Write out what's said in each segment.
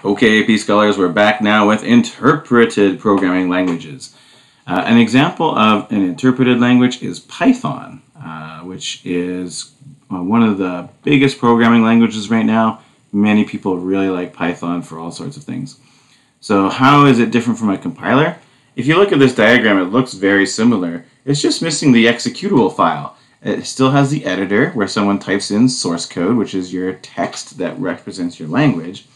Okay, AP Scholars, we're back now with interpreted programming languages. An example of an interpreted language is Python, which is one of the biggest programming languages right now. Many people really like Python for all sorts of things. So how is it different from a compiler? If you look at this diagram, it looks very similar. It's just missing the executable file. It still has the editor where someone types in source code, which is your text that represents your language.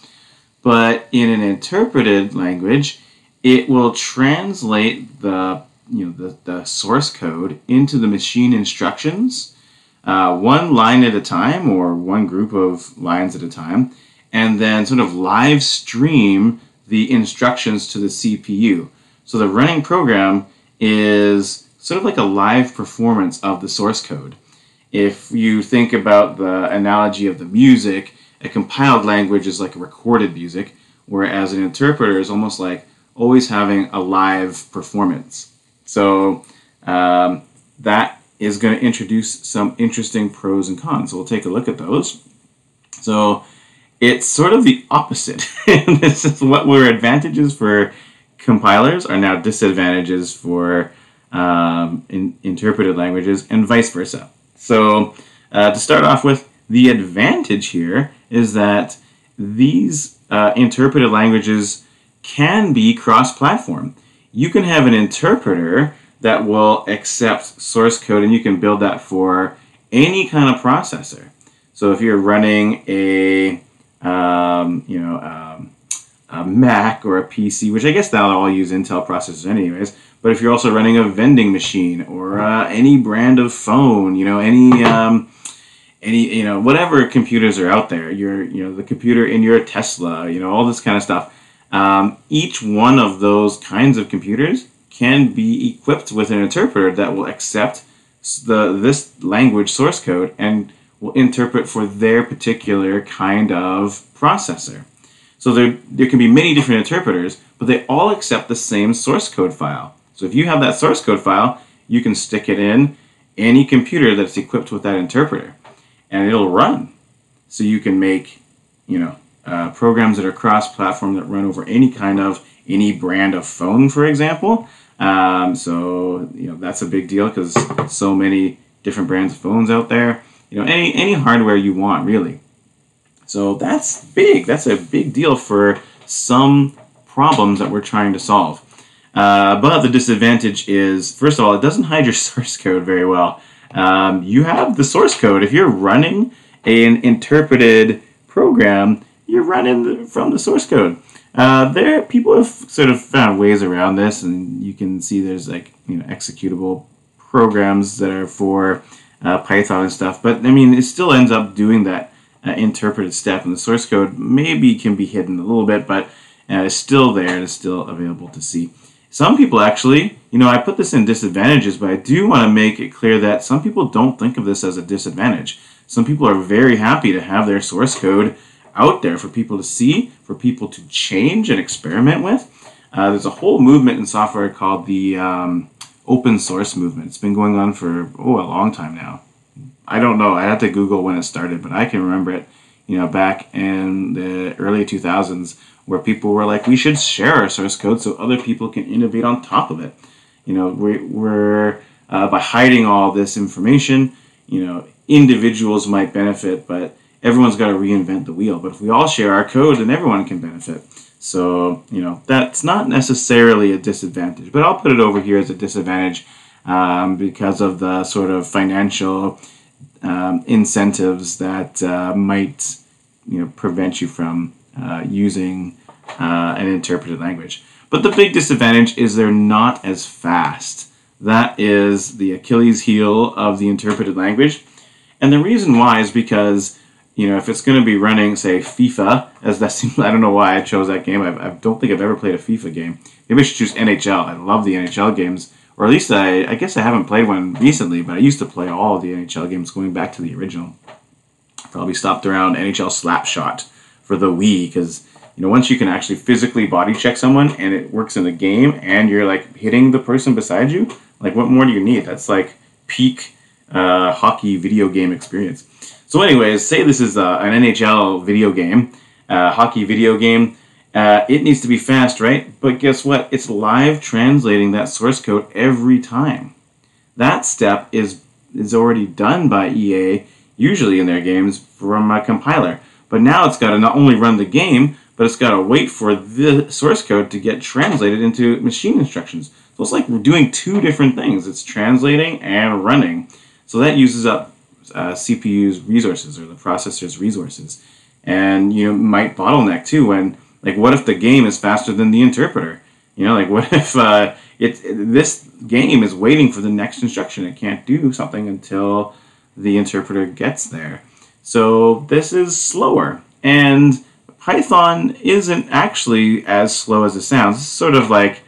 But in an interpreted language, it will translate the source code into the machine instructions, one line at a time or one group of lines at a time, and then sort of live stream the instructions to the CPU. So the running program is sort of like a live performance of the source code. If you think about the analogy of the music, a compiled language is like a recorded music, whereas an interpreter is almost like always having a live performance. So that is going to introduce some interesting pros and cons. So we'll take a look at those. So it's sort of the opposite. This is what were advantages for compilers are now disadvantages for interpreted languages, and vice versa. So to start off with, the advantage here is that these interpreted languages can be cross-platform. You can have an interpreter that will accept source code, and you can build that for any kind of processor. So if you're running a Mac or a PC, which I guess they'll all use Intel processors anyways, but if you're also running a vending machine or any brand of phone, whatever computers are out there, the computer in your Tesla, all this kind of stuff. Each one of those kinds of computers can be equipped with an interpreter that will accept this language source code and will interpret for their particular kind of processor. So there can be many different interpreters, but they all accept the same source code file. So if you have that source code file, you can stick it in any computer that's equipped with that interpreter, and it'll run. So you can make, programs that are cross-platform that run over any brand of phone, for example. That's a big deal because so many different brands of phones out there. Any hardware you want, really. So that's big. That's a big deal for some problems that we're trying to solve. But the disadvantage is, first of all, it doesn't hide your source code very well. You have the source code. If you're running an interpreted program, you're running from the source code. People have sort of found ways around this, and you can see there's executable programs that are for Python and stuff. But it still ends up doing that interpreted step, and the source code maybe can be hidden a little bit, but it's still there and it's still available to see. Some people actually, I put this in disadvantages, but I do want to make it clear that some people don't think of this as a disadvantage. Some people are very happy to have their source code out there for people to see, for people to change and experiment with. There's a whole movement in software called the open source movement. It's been going on for a long time now. I don't know. I had to Google when it started, but I can remember it, back in the early 2000s, where people were like, we should share our source code so other people can innovate on top of it. We're by hiding all this information, individuals might benefit, but everyone's got to reinvent the wheel. But if we all share our code, then everyone can benefit. So, that's not necessarily a disadvantage, but I'll put it over here as a disadvantage because of the sort of financial incentives that might, prevent you from using an interpreted language. But the big disadvantage is they're not as fast. That is the Achilles heel of the interpreted language. And the reason why is because, if it's going to be running, say, FIFA, I don't know why I chose that game. I don't think I've ever played a FIFA game. Maybe I should choose NHL. I love the NHL games. Or at least I guess I haven't played one recently, but I used to play all of the NHL games going back to the original. Probably stopped around NHL Slapshot for the Wii, because once you can actually physically body check someone and it works in the game and you're like hitting the person beside you, like what more do you need? That's like peak hockey video game experience. So anyways, say this is an NHL video game, hockey video game. it needs to be fast, right? But guess what? It's live translating that source code every time. That step is already done by EA, usually in their games, from a compiler. But now it's got to not only run the game, but it's got to wait for the source code to get translated into machine instructions. So it's like we're doing two different things. It's translating and running. So that uses up CPU's resources, or the processor's resources. And might bottleneck too when, like, what if the game is faster than the interpreter? Like, what if this game is waiting for the next instruction? It can't do something until the interpreter gets there. So this is slower. And Python isn't actually as slow as it sounds. It's sort of like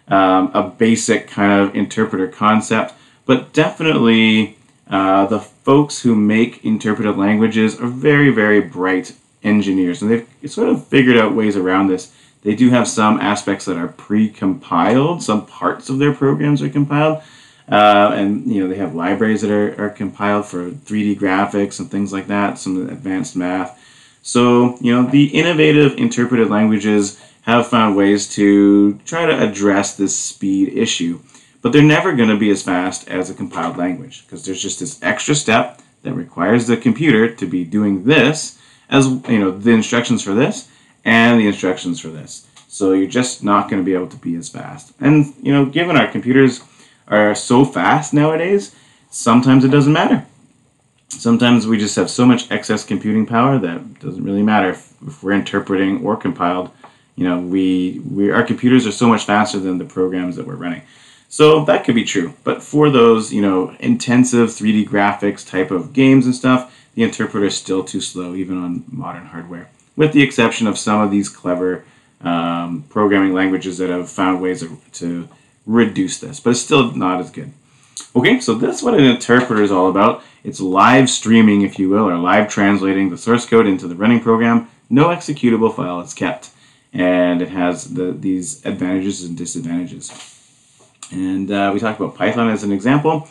a basic kind of interpreter concept, but definitely the folks who make interpreted languages are very, very bright engineers, and they've sort of figured out ways around this. They do have some aspects that are pre-compiled. Some parts of their programs are compiled, and they have libraries that are compiled for 3D graphics and things like that, some advanced math. So the innovative interpreted languages have found ways to try to address this speed issue, but they're never going to be as fast as a compiled language, because there's just this extra step that requires the computer to be doing this, as the instructions for this and the instructions for this. So you're just not going to be able to be as fast. And given our computers are so fast nowadays, sometimes it doesn't matter. Sometimes we just have so much excess computing power that it doesn't really matter if we're interpreting or compiled. Our computers are so much faster than the programs that we're running. So that could be true. But for those intensive 3D graphics type of games and stuff, the interpreter is still too slow, even on modern hardware, with the exception of some of these clever programming languages that have found ways to reduce this, but it's still not as good. Okay, so that's what an interpreter is all about. It's live streaming, if you will, or live translating the source code into the running program. No executable file is kept, and it has these advantages and disadvantages. And we talked about Python as an example.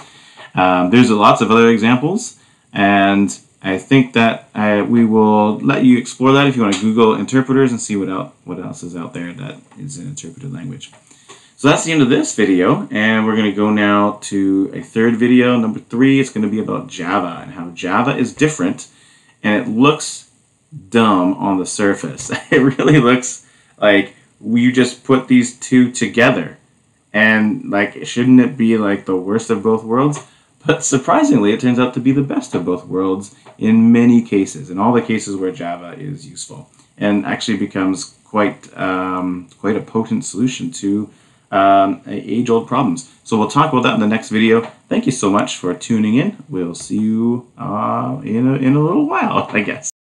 There's lots of other examples, and I think that we will let you explore that if you want to Google interpreters and see what else is out there that is an interpreted language. So that's the end of this video, and we're going to go now to a third video, number 3. It's going to be about Java and how Java is different, and it looks dumb on the surface. It really looks like you just put these two together, and like, shouldn't it be like the worst of both worlds? But surprisingly, it turns out to be the best of both worlds in many cases, in all the cases where Java is useful, and actually becomes quite a potent solution to age-old problems. So we'll talk about that in the next video. Thank you so much for tuning in. We'll see you in a little while, I guess.